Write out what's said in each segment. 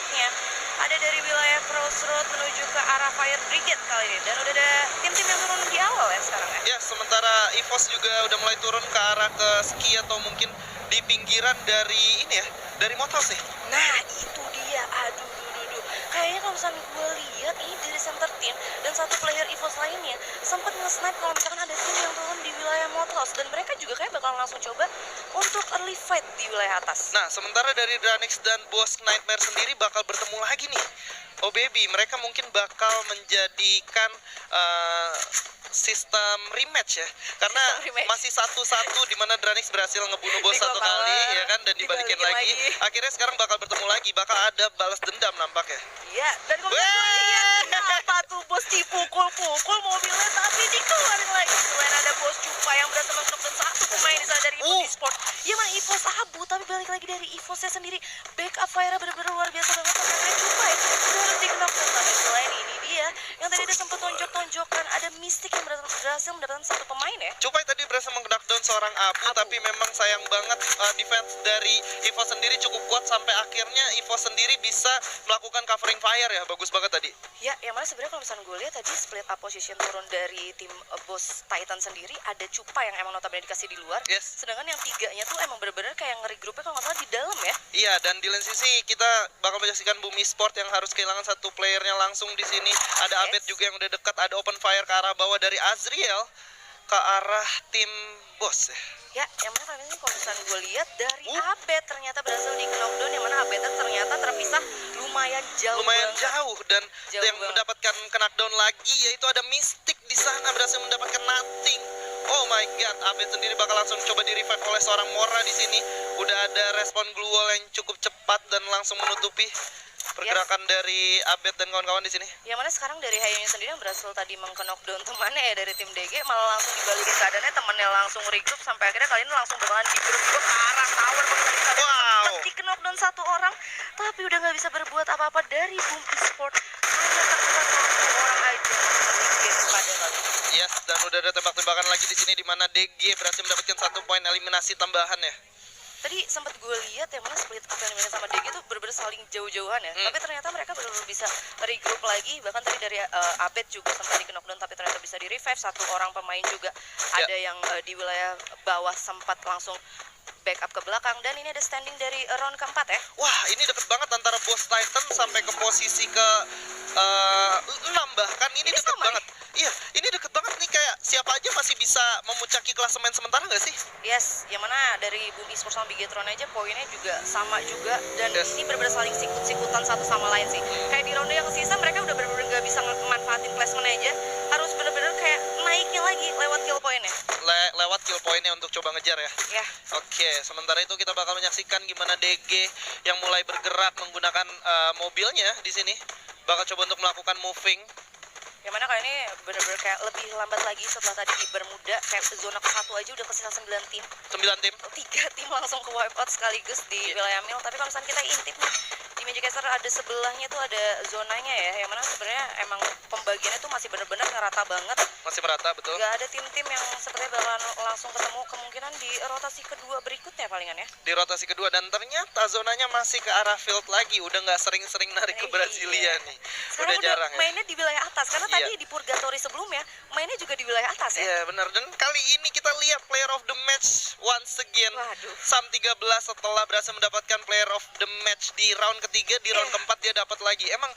tepatnya ada dari wilayah Crossroad menuju ke arah Fire Brigade kali ini. Dan udah ada tim-tim yang turun di awal ya sekarang ya. Ya, sementara EVOS juga udah mulai turun ke arah ke ski atau mungkin di pinggiran dari ini ya, dari motor sih. Nah itu dia, aduh. Kayaknya kalau misalnya gue lihat ini dari center team dan satu player EVOS lainnya sempat nge-snipe kalau misalkan ada tim yang turun di wilayah Mothouse, dan mereka juga kayak bakal langsung coba untuk early fight di wilayah atas. Nah, sementara dari Dranix dan Boss Nightmare sendiri bakal bertemu lagi nih. Oh baby, mereka mungkin bakal menjadikan sistem rematch ya, karena rematch. masih 1-1 di mana Dranix berhasil ngebunuh bos satu kali ya kan, dan dibalikin lagi. Akhirnya sekarang bakal bertemu lagi, bakal ada balas dendam nampaknya. Iya, dan kalau misalnya lihat kenapa tuh bos dipukul-pukul mobilnya tapi dikeluarin lagi. Selain ada bos Cupa yang berhasil menokdown satu pemain di sana dari EVOS Esports. Ya mana EVOS abu, tapi balik lagi dari EVOS-nya sendiri. Backup fire bener-bener luar biasa banget sampai ada Cupa ya. Harus di-knockdown, tapi selain ini dia yang tadi udah sempat tonjok-tonjokan, ada Mystic yang berhasil mendapatkan satu pemain ya. Cupai tadi berhasil meng-knockdown seorang abu, tapi memang sayang banget defense dari EVOS sendiri cukup kuat sampai akhirnya EVOS sendiri bisa melakukan covering fire ya. Bagus banget tadi. Ya, yang mana sebenarnya kalau misalnya gue lihat tadi split up position turun dari tim bos Titan sendiri, ada Cupa yang emang notabene dikasih di luar. Yes. Sedangkan yang tiganya tuh emang bener-bener kayak ngeri-grupnya kalau nggak salah di dalam ya. Iya, dan di lain sisi kita bakal menyaksikan Bumi Sport yang harus kehilangan satu playernya langsung di sini. Ada Abed juga yang udah dekat, ada open fire ke arah bawah dari Azriel ke arah tim bos ya. Ya, yang mana kali ini kalau misalnya gue lihat dari Abed ternyata berhasil di knockdown, yang mana Abed ternyata terpisah lumayan jauh. Jauh dan jauh yang banget. mendapatkan knockdown lagi yaitu ada Mystic di sana berhasil mendapatkan nothing. Oh my god, Abed sendiri bakal langsung coba di revive oleh seorang Mora di sini. Udah ada respon glue wall yang cukup cepat dan langsung menutupi pergerakan dari Abed dan kawan-kawan di sini. Yang mana sekarang dari Hayonya sendiri yang berhasil tadi meng-knockdown temannya ya dari tim DG, malah langsung dibalikin keadaannya, temannya langsung regroup sampai akhirnya kali ini langsung bakalan di-group ke arah tower. Sempat di-knockdown satu orang, tapi udah nggak bisa berbuat apa-apa dari Boom Esports. Hanya terkuat satu orang aja pada kali ini. Yes, dan udah ada tembak-tembakan lagi di sini di mana DG berhasil mendapatkan 1 poin eliminasi tambahan ya. Tadi sempat gue lihat yang mana split up yang dimiliki sama DG itu bener-bener saling jauh-jauhan ya. Tapi ternyata mereka bener-bener bisa regroup lagi. Bahkan tadi dari Abed juga sempat di knockdown tapi ternyata bisa di revive. Satu orang pemain juga ada yang di wilayah bawah sempat langsung backup ke belakang. Dan ini ada standing dari round keempat ya. Wah, ini deket banget antara bos Titan sampai ke posisi ke 6 bahkan. Ini deket banget. Iya, ini deket banget nih, kayak siapa aja masih bisa memuncaki klasemen sementara nggak sih? Yes, yang mana dari Boom Esports sama Bigetron aja poinnya juga sama juga. Dan ini bener-bener saling sikut-sikutan satu sama lain sih. Kayak di ronde yang sisa mereka udah bener-bener nggak bisa manfaatin placement aja. Harus bener-bener kayak naiknya lagi lewat kill pointnya. Lewat kill pointnya untuk coba ngejar ya. Ya. Oke, sementara itu kita bakal menyaksikan gimana DG yang mulai bergerak menggunakan mobilnya di sini. Bakal coba untuk melakukan moving. Yang mana kali ini bener-bener kayak lebih lambat lagi setelah tadi di Bermuda, kayak zona ke-1 aja udah kesisa 9 tim. 9 tim? 3 tim langsung ke wipe out sekaligus di wilayah Mil. Tapi kalau misalnya kita intip nih, di Magic Caster ada sebelahnya tuh ada zonanya ya, yang mana sebenarnya emang pembagiannya tuh masih bener-bener ngerata banget. Masih merata, betul. Gak ada tim-tim yang sepertinya bakalan langsung ketemu kemungkinan di rotasi kedua berikutnya palingan ya. Di rotasi kedua, dan ternyata zonanya masih ke arah field lagi. Udah nggak sering-sering narik ke Brasilia nih. Sekarang udah jarang ya. Mainnya di wilayah atas, karena tadi di Purgatory sebelumnya mainnya juga di wilayah atas ya. Iya benar, dan kali ini kita lihat player of the match once again. Waduh. Sam 13 setelah berhasil mendapatkan player of the match di round ketiga, di round keempat dia dapat lagi. Emang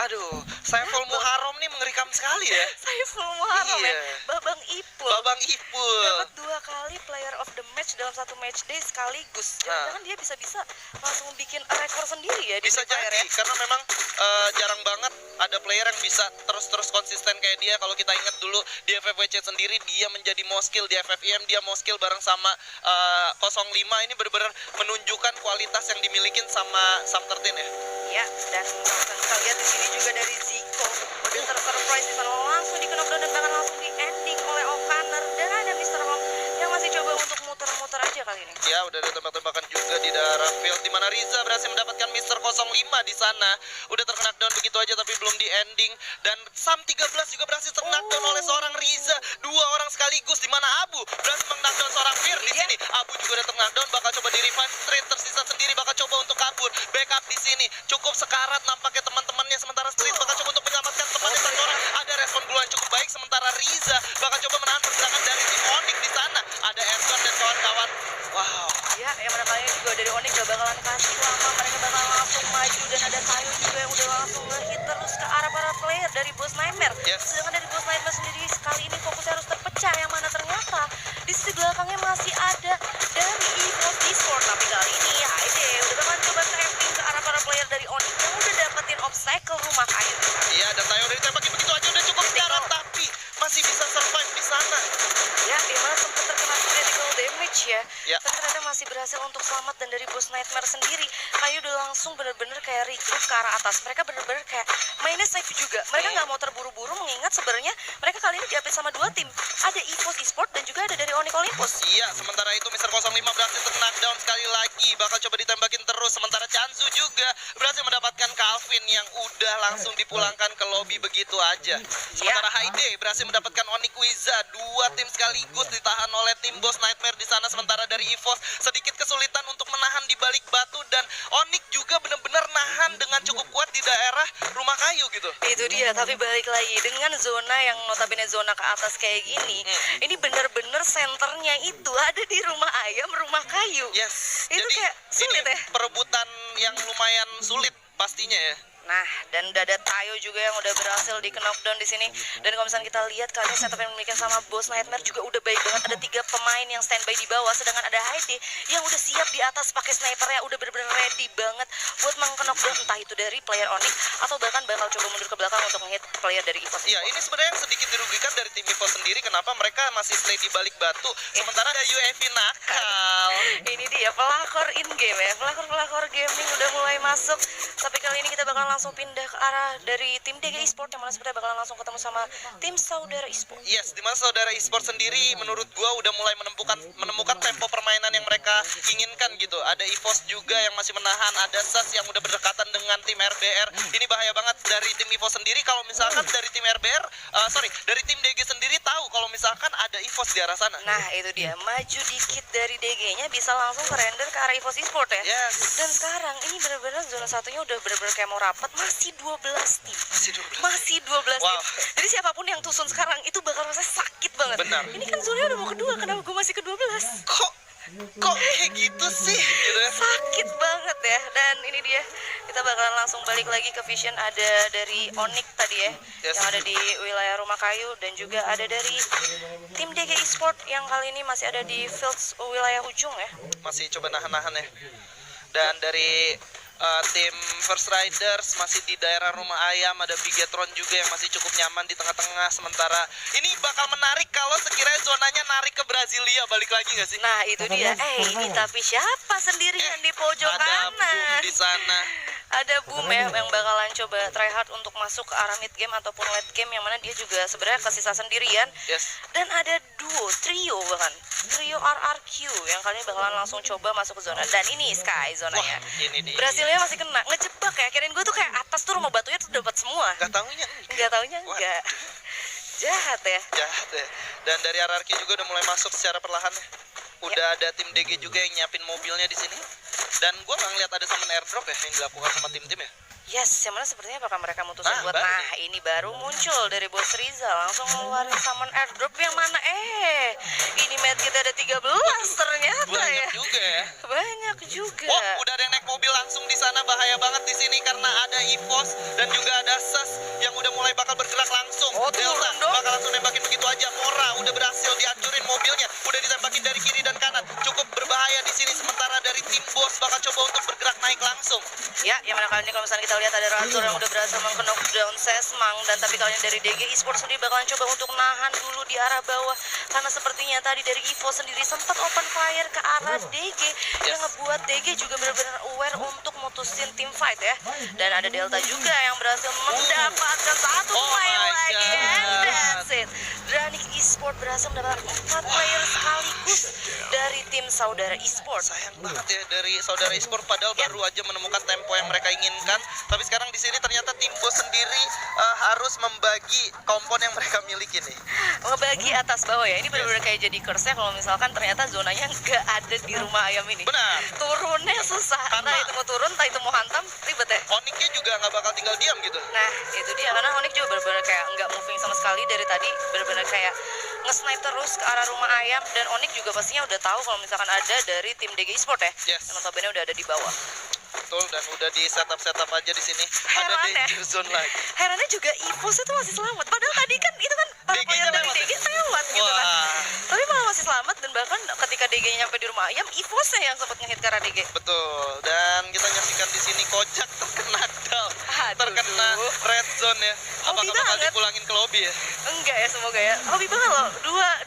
aduh, Saiful Muharram nih mengerikan sekali ya. Saiful Muharram ya. Babang Ipul. Babang Ipul. Dapat 2 kali player of the match dalam satu match day sekaligus. Jangan-jangan dia bisa-bisa langsung bikin rekor sendiri ya di bisa jadi ya. Karena memang jarang banget ada player yang bisa terus-terus konsisten kayak dia. Kalau kita ingat dulu di FFWC sendiri, dia menjadi most kill. Di FFIM dia most kill bareng sama 05. Ini benar-benar menunjukkan kualitas yang dimiliki sama Sam 13 ya. Ya, dan kita lihat di sini juga dari Zico udah tersurprise di sana, langsung di knockdown dan bahkan langsung di ending oleh O'Connor. Dan ada Mr. Hong yang masih coba untuk muter-muter aja kali ini. Ya, udah ada tembak-tembakan juga di daerah field di mana Riza berhasil mendapatkan Mr. 05 di sana. Udah terkena down begitu aja tapi belum di ending, dan Sam 13 juga berhasil terkena down oleh seorang Riza. 2 orang sekaligus di mana Abu berhasil mengknackdown seorang Fir di sini. Abu juga udah terkena down, bakal coba di revive. Trade tersisa sendiri bakal coba untuk kabur kabur. Backup di sini cukup sekarat nampaknya teman-temannya, sementara Street bakal coba untuk menyelamatkan temannya satu orang. Ada respon duluan cukup baik, sementara Riza bakal coba menahan pergerakan dari tim Onyx di sana. Ada Erdogan dan kawan-kawan. Wow. Ya, yang mana kalian juga dari Onyx gak bakalan kasih lama, mereka bakal langsung maju dan ada Tayo juga yang udah langsung nge-hit terus ke arah para player dari Boss Nightmare. Yes. Sedangkan dari Boss Nightmare sendiri kali ini fokusnya harus terpecah, yang mana ternyata di sisi belakangnya masih ada dari EVOS Esports. Tapi kali ini ya Aide udah bakalan coba trapping ke arah para player dari Onyx yang udah dapetin obstacle rumah kayu. Iya, dan Tayo dari tembakin begitu aja udah cukup sekarat, tapi masih bisa survive di sana. Ya, dimana sempat terkena critical damage ya. Ya. Tapi ternyata masih berhasil untuk selamat, dan dari Boss Nightmare sendiri kayu udah langsung bener-bener kayak regroup ke arah atas. Mereka bener-bener kayak mainnya safe juga. Mereka nggak mau terburu-buru, mengingat sebenarnya mereka kali ini diapit sama dua tim. Ada EVOS Esports dan juga ada dari Onyx Olympus. Iya, sementara itu Mr. 05 berhasil knockdown sekali lagi, bakal coba ditembakin terus. Sementara Chansu juga berhasil mendapatkan Calvin yang udah langsung dipulangkan ke lobby begitu aja. Sementara Haide berhasil mendapatkan Onyx Wizard. Dua tim sekaligus ditahan oleh tim Boss Nightmare di sana. Sementara dari EVOS sedikit kesulitan untuk menahan di balik batu, dan Onyx juga benar-benar nahan dengan cukup kuat di daerah rumah kayu gitu. Itu dia, tapi balik lagi dengan zona yang notabene zona ke atas kayak gini, ini bener-bener senternya itu ada di rumah ayam, rumah kayu. Yes. Itu Jadi kayak sulit ini ya. perebutan yang lumayan sulit pastinya ya. Nah, dan udah ada Tayo juga yang udah berhasil di knockdown di sini. Dan kalau misalnya kita lihat kali ini setup yang dimiliki sama Boss Nightmare juga udah baik banget. Ada 3 pemain yang standby di bawah, sedangkan ada Haide yang udah siap di atas pakai snipernya, udah bener-bener ready banget buat meng-knockdown entah itu dari player Onyx atau bahkan bakal coba mundur ke belakang untuk nge-hit player dari EVOS. Iya, ini sebenarnya yang sedikit dirugikan dari tim EVOS sendiri. Kenapa mereka masih stay di balik batu, sementara ada UAV nakal. Ini dia pelakor in game ya, pelakor gaming udah mulai masuk. Tapi kali ini kita bakal langsung pindah ke arah dari tim DG Esports, yang mana sebenarnya bakalan langsung ketemu sama tim Saudara Esports. Yes, dimana Saudara Esports sendiri menurut gua udah mulai menemukan tempo permainan yang mereka inginkan gitu. Ada EVOS juga yang masih menahan, ada SAS yang udah berdekatan dengan tim RBR. Ini bahaya banget dari tim EVOS sendiri. Kalau misalkan dari tim RBR, dari tim DG sendiri tahu kalau misalkan ada EVOS di arah sana. Nah, itu dia, maju dikit dari DG-nya bisa langsung ke render ke arah EVOS Esports ya. Yes. Dan sekarang ini benar-benar zona satunya udah benar-benar kayak mau rapat, masih 12 tim. Masih 12 Wow. tim. Jadi siapapun yang tusun sekarang itu bakal rasanya sakit banget. Benar. Ini kan zonanya udah mau kedua, kenapa gue masih ke-12? Kok kayak gitu sih gitu ya? Sakit banget ya. Dan ini dia, kita bakalan langsung balik lagi ke Vision. Ada dari Onyx tadi ya, Yes. yang ada di wilayah rumah kayu, dan juga ada dari tim DG Esports yang kali ini masih ada di fields wilayah ujung ya. Masih coba nahan-nahan ya. Dan dari tim First Riders masih di daerah rumah ayam, ada Bigetron juga yang masih cukup nyaman di tengah-tengah. Sementara ini bakal menarik kalau sekiranya zonanya narik ke Brasilia, balik lagi nggak sih? Nah, itu dia. Ini tapi siapa sendirian di pojok Ada kanan? Boom di sana. Ada Boom ya yang bakalan coba try hard untuk masuk ke arah mid game ataupun late game, yang mana dia juga sebenarnya kesisa sendirian. Yes. Dan ada trio bahkan trio RRQ yang kali ini bakalan langsung coba masuk ke zona. Dan ini Sky zonanya. Wah, ini dia. Brasilia masih kena ngejebak ya. Kirain gue tuh kayak atas tuh rumah batunya tuh dapat semua. Gak taunya. Nggak taunya enggak. Jahat ya. Jahat ya. Dan dari RRQ juga udah mulai masuk secara perlahan ya. Udah ada tim DG juga yang nyiapin mobilnya di sini. Dan gua nggak ngeliat ada summon airdrop ya yang dilakukan sama tim-tim ya. Yes, yang mana sepertinya apakah mereka mutusin Nah, buat baru ini baru muncul dari Bos Riza langsung ngeluarin summon airdrop yang mana ini med kita ada 13 ternyata Banyak ya. juga ya. Banyak juga. Wah, udah ada yang naik mobil langsung di sana, bahaya banget di sini karena ada EVOS dan juga ada SAS yang udah mulai bakal bergerak langsung. Oh, Delta turun dong. bakal langsung nembakin begitu aja. Mora udah berhasil dihancurin mobilnya, udah ditembakin dari kiri dan kanan. Cukup berbahaya di sini, sementara dari tim Boss bakal coba untuk bergerak naik langsung. Ya, yang mana kali ini kalau misalnya kita lihat ada Razor yang udah berhasil meng-knockdown Sesmang, dan tapi kali ini dari DG Esports sendiri bakalan coba untuk nahan dulu di arah bawah karena sepertinya tadi dari EVOS sendiri sempat open fire ke arah DG yang ngebuat DG juga benar-benar aware untuk mutusin team fight ya. Dan ada Delta juga yang berhasil mendapatkan satu Oh fire my lagi, God. and that's it. Dranik Esports Esport berhasil mendapatkan 4 player sekaligus dari tim Saudara Esport. Sayang banget ya dari Saudara Esport, padahal baru aja menemukan tempo yang mereka inginkan. Tapi sekarang di sini ternyata tim bos sendiri harus membagi kompon yang mereka miliki nih. Ngebagi atas bawah ya. Ini benar-benar kayak jadi curse-nya kalau misalkan ternyata zonanya nggak ada di rumah ayam ini. Benar. Turunnya susah. Entah itu mau turun, entah itu mau hantam, ribet ya. Onyxnya juga nggak bakal tinggal diam gitu. Nah, itu dia. Karena Onyx juga benar-benar kayak nggak moving sama sekali dari tadi. Benar-benar kayak nge-snipe terus ke arah rumah ayam. Dan Onyx juga pastinya udah tahu kalau misalkan ada dari tim DG Esport ya. Yes. Yang notabene udah ada di bawah. Betul, dan udah di setup aja di sini. Ada Heran ya. danger zone lagi. Herannya juga Evos itu masih selamat. Padahal tadi kan itu kan para DG-nya player dari lewat DG ya? lewat gitu kan. Wah. Tapi malah masih selamat dan bahkan ketika DG-nya nyampe di rumah ayam, Evosnya yang sempat ngehit ke arah DG. Betul, dan kita nyaksikan di sini Kojak terkena down, Aduh. terkena red zone ya. Hobi Apakah bakal banget. dipulangin ke lobby ya? Enggak ya, semoga ya. Hobi banget loh.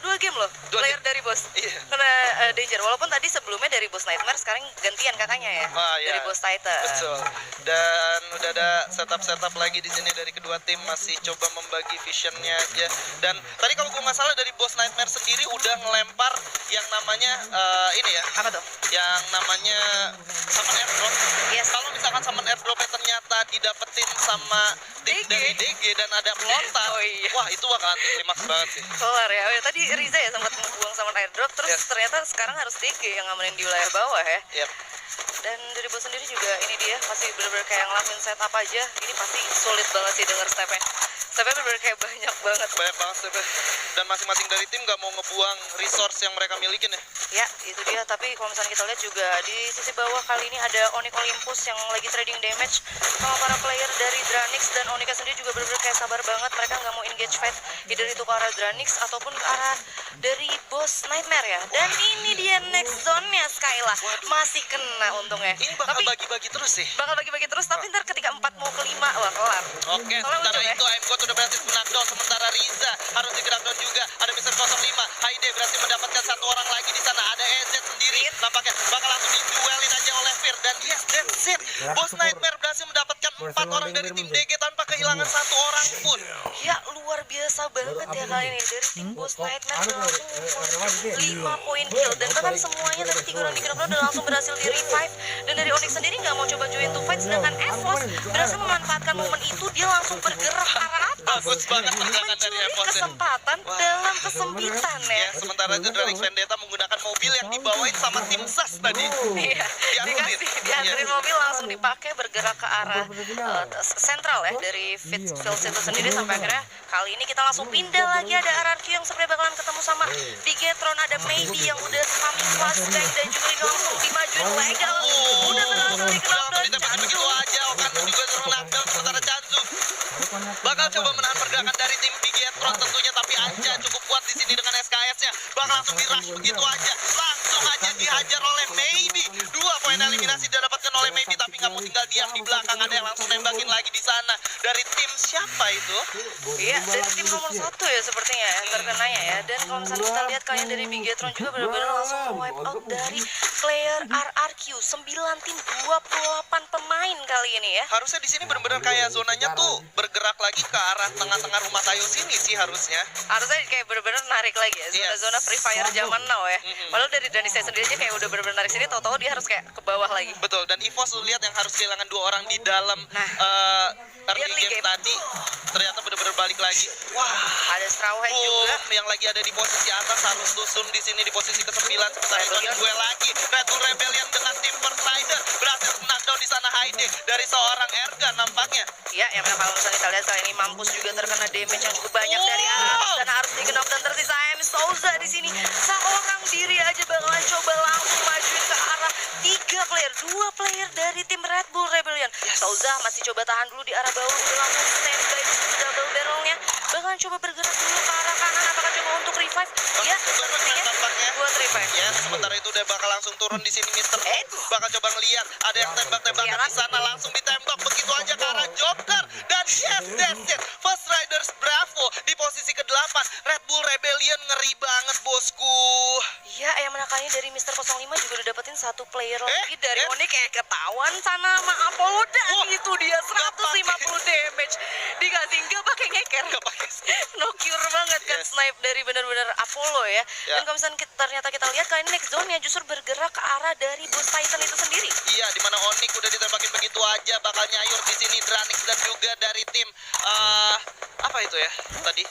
Dua game loh. Dua Player game. dari bos. Iya. Kena danger. Walaupun tadi sebelumnya dari bos Nightmare, sekarang gantian kakaknya ya. Ah, iya. Dari bos Titan. Betul. Dan udah ada setup lagi di sini dari kedua tim, masih coba membagi visionnya aja. Dan tadi kalau gue nggak salah dari bos Nightmare sendiri udah ngelempar yang namanya ini ya, Apa tuh? yang namanya summon airdrop. Yes. Kalau misalkan summon airdropnya ternyata didapetin sama tim DG. dari DG dan ada pelontar, Oh iya. wah itu bakal anti klimaks banget sih. Kelar ya. Oh, ya. Tadi Riza ya sempat membuang sama airdrop. Terus Yes. ternyata sekarang harus DG yang ngamenin di wilayah bawah ya. Yep. Dan dari bos sendiri juga ini dia masih bener-bener kayak ngelakuin setup aja. Ini pasti sulit banget sih denger stepnya. Stepnya bener-bener kayak banyak banget. Banyak banget sih, Beb. Dan masing-masing dari tim nggak mau ngebuang resource yang mereka milikin ya. Ya, itu dia. Tapi kalau misalnya kita lihat juga di sisi bawah kali ini ada Onyx Olympus yang lagi trading damage sama para player dari Dranix. Dan Onyx sendiri juga bener-bener kayak sabar banget. Mereka nggak mau engage fight either itu ke arah Dranix ataupun ke arah dari bos Nightmare ya. Dan ini dia next zone-nya Skyla. Masih kena untungnya. Ini bakal Tapi bagi-bagi terus sih. bakal bagi-bagi terus. Tapi ntar ketika 4 mau ke 5, wah kelar. Oke, Soalnya sementara ujung ya. itu Aimgot udah berhasil knockdown, sementara Riza harus di knockdown juga. Ada Mr. 05, Haide berhasil mendapatkan satu orang lagi di sana. Ada EZ sendiri, nampaknya bakal langsung diduelin aja oleh Fir. Dan yes, that's it. Bos Nightmare berhasil mendapatkan 4 orang dari tim DG tanpa kehilangan satu orang pun. Ya luar biasa banget ya kali ini dari tim bos Nightmare langsung 5 poin kill dan bahkan semuanya tadi 3 orang di knockdown dan langsung berhasil di revive. Dan dari Onyx sendiri nggak mau coba join to fight, sedangkan Evos berhasil memanfaatkan momen itu. Dia langsung bergerak ke arah atas Bagus banget pergerakan dari mencuri Evos ya. kesempatan dalam kesempitan ya. Ya, sementara itu Dranix Vendetta menggunakan mobil yang dibawain sama tim SAS tadi. Iya, dianterin mobil langsung dipakai bergerak ke arah sentral ya dari Fields itu sendiri sampai akhirnya kali ini kita langsung pindah lagi. Ada RRQ yang sebenarnya bakalan ketemu sama Bigetron, ada Maybe yang udah spamming flashbang dan juga ini langsung dimajuin legal. Udah berhasil di knockdown Ditembak begitu aja, Okan juga suruh knockdown, sementara Janzu bakal coba menahan pergerakan dari tim Bigetron tentunya, tapi Anja cukup kuat di sini dengan SKS-nya. Bakal langsung di-rush begitu aja. Langsung aja dihajar oleh Maybe. 2 poin eliminasi didapatkan oleh Maybe, tapi nggak mau tinggal diam di belakang. Ada yang langsung tembakin lagi di sana. Dari tim siapa itu? Iya, dari tim nomor 1 ya sepertinya ya terkenanya ya. Dan kalau misalnya kita lihat kalian dari Bigetron juga benar-benar langsung wipe out dari player RRQ. 9 tim 28 pemain kali ini ya. Harusnya di sini benar-benar kayak zonanya tuh bergerak lagi ke arah tengah-tengah rumah Tayo sini sih harusnya. Harusnya kayak bener-bener narik lagi ya, zona-zona Free Fire zaman now ya. Padahal dari Dranix sendiri aja kayak udah bener-bener narik sini, tahu-tahu dia harus kayak ke bawah lagi. Betul, dan Evos lu lihat yang harus kehilangan 2 orang di dalam early early game game. tadi ternyata benar-benar balik lagi. Wah, Ada Strawhead juga. yang lagi ada di posisi atas harus tusun di sini di posisi ke-9. Sementara itu ada gue lagi Red Bull Rebellion dengan tim First Rider berhasil knockdown di sana Haide dari seorang Erga nampaknya. Ya, yang kalau misalnya kita lihat kali ini Mampus juga terkena damage yang cukup banyak dari Arab dan harus dikenop dan tersisa M Souza di sini. Seorang diri aja bakalan coba langsung majuin ke arah 3 player, 2 player dari tim Red Bull Rebellion. Souza masih coba tahan dulu di arah bawah, udah langsung standby di situ double barrelnya. Bakalan coba bergerak dulu ke arah kanan, apakah coba untuk revive? Ya, sepertinya Tampaknya buat revive. ya, sementara itu udah bakal langsung turun di sini Mister. Bakal coba ngeliat ada yang tembak-tembakan di sana, langsung ditembak begitu aja ke arah Joker. Dan yes, that's it. First Riders Bravo di posisi ke-8. Red Bull Rebellion ngeri banget bosku. Ya, yang mana kali ini dari Mr. 05 juga udah dapetin 1 player lagi dari Onyx. Ketahuan sana sama Apollo dan itu dia 150 damage. Dikasih nggak pakai ngeker. Nggak pakai. no cure banget kan Yes. snipe dari benar-benar Apollo ya. Ya. Dan kalau misalnya ternyata kita lihat kali ini next zone-nya justru bergerak ke arah dari Boss Titan itu sendiri. Iya, di mana Onyx udah ditembakin begitu aja, bakal nyayur di sini Dranix dan juga dari tim apa itu ya tadi?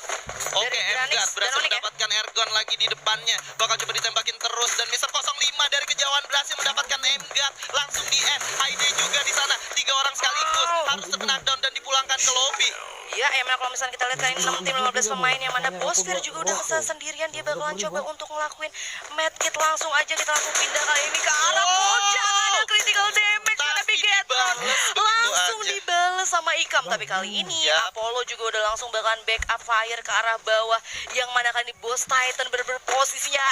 Oke, Dari Dranix Emgard dan berhasil Onyx ya? mendapatkan Ergon lagi di depannya, bakal coba ditembakin terus dan Mister 05 dari kejauhan berhasil mendapatkan Emgard langsung di end. Haide juga di sana, 3 orang sekaligus harus knockdown dan dipulangkan ke lobby. Ya, yang mana kalau misalnya kita lihat kali ini 6 tim 15 pemain yang mana Bosfir juga udah sendirian, dia bakalan coba untuk ngelakuin medkit langsung aja kita langsung pindah kali ini ke arah pojok. Ada critical damage pada Tapi Bigetron. dibales begitu Langsung aja. dibales sama Ikam, tapi kali ini Yap. Apollo juga udah langsung bakalan backup fire ke arah bawah, yang mana kali ini Boss Titan bener-bener posisinya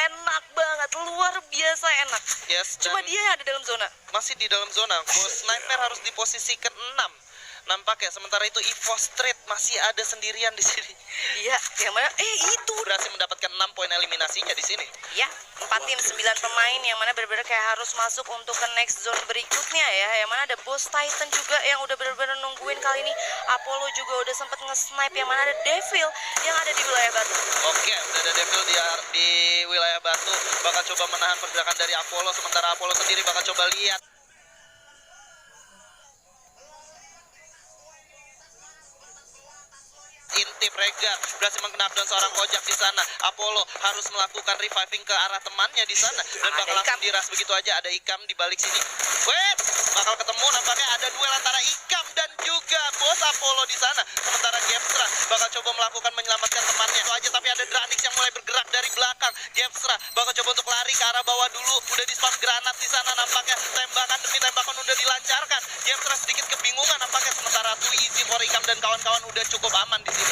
enak banget, luar biasa enak. Yes, Cuma dan dia yang ada dalam zona. masih di dalam zona. Bos Sniper harus di posisi ke-6. Nampaknya sementara itu Evo Street masih ada sendirian di sini. Iya, yang mana itu Berhasil mendapatkan 6 poin eliminasinya di sini. ya, 4 tim 9 pemain yang mana benar-benar kayak harus masuk untuk ke next zone berikutnya ya. Yang mana ada Boss Titan juga yang udah benar-benar nungguin kali ini. Apollo juga udah sempet nge-snipe, yang mana ada Devil yang ada di wilayah Batu. Oke, udah ada Devil di wilayah Batu, bakal coba menahan pergerakan dari Apollo, sementara Apollo sendiri bakal coba lihat. Intip Regar berhasil menggenapkan seorang ojek di sana. Apollo harus melakukan reviving ke arah temannya di sana dan Ada bakal langsung Ikam. diras begitu aja. Ada Ikam di balik sini. Wait, bakal ketemu nampaknya ada duel antara Ikam dan juga Bos Apollo di sana. Sementara Gemstra bakal coba melakukan menyelamatkan temannya. Itu aja, tapi ada Dranix yang mulai bergerak dari belakang. Gemstra bakal coba untuk lari ke arah bawah dulu. Udah di spam granat di sana nampaknya. Tembakan demi tembakan udah dilancarkan. Gemstra sedikit kebingungan nampaknya, sementara too easy for Ikam dan kawan-kawan udah cukup aman di sini.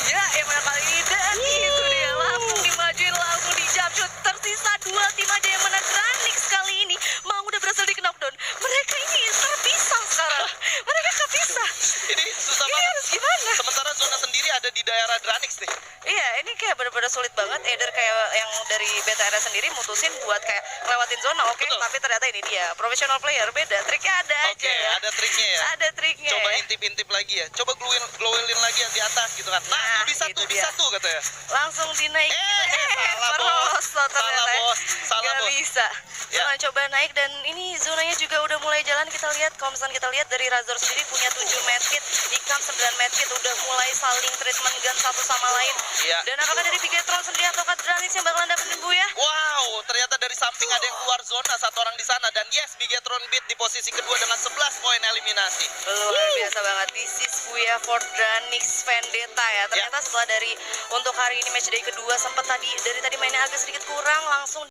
Ya, yang mana kali ini dan itu dia langsung dimajuin, langsung dijabut. Tersisa 2 tim aja, yang mana Dranix kali ini mau udah berhasil di knockdown. Mereka ini terpisah sekarang. Mereka kepisah. Ini susah Ini banget. harus gimana? Sementara zona sendiri ada di daerah Dranix nih. Iya, ini kayak bener-bener sulit banget. Either kayak yang dari BTR sendiri mutusin buat kayak lewatin zona, oke, Betul. tapi ternyata ini dia professional player, beda. Triknya ada Oke, aja ya. ada triknya ya. Ada triknya Coba ya. intip-intip lagi ya. Coba glowin lagi yang di atas gitu kan. Nah, Nah, bisa itu tuh, dia. bisa tuh katanya. Langsung dinaik salah, bos. ternyata Salah, ya. bos. Salah, Nggak bos. bisa. Ya. Nah, coba naik dan ini zonanya juga udah mulai jalan. Kita lihat kalau misalnya kita lihat dari Razor sendiri punya 7 medkit, Ikam 9 medkit, udah mulai saling treatment gun satu sama lain. Iya. Dan apakah dari Bigetron sendiri atau Dranix yang bakalan dapetin Bu ya? Wow, ternyata dari samping ada yang keluar zona, satu orang di sana. Dan yes, Bigetron beat di posisi kedua dengan 11 poin eliminasi. Luar biasa banget. This is Buya for Dranix Vendetta ya. Ternyata setelah dari untuk hari ini match day kedua sempat dari tadi mainnya agak sedikit kurang, langsung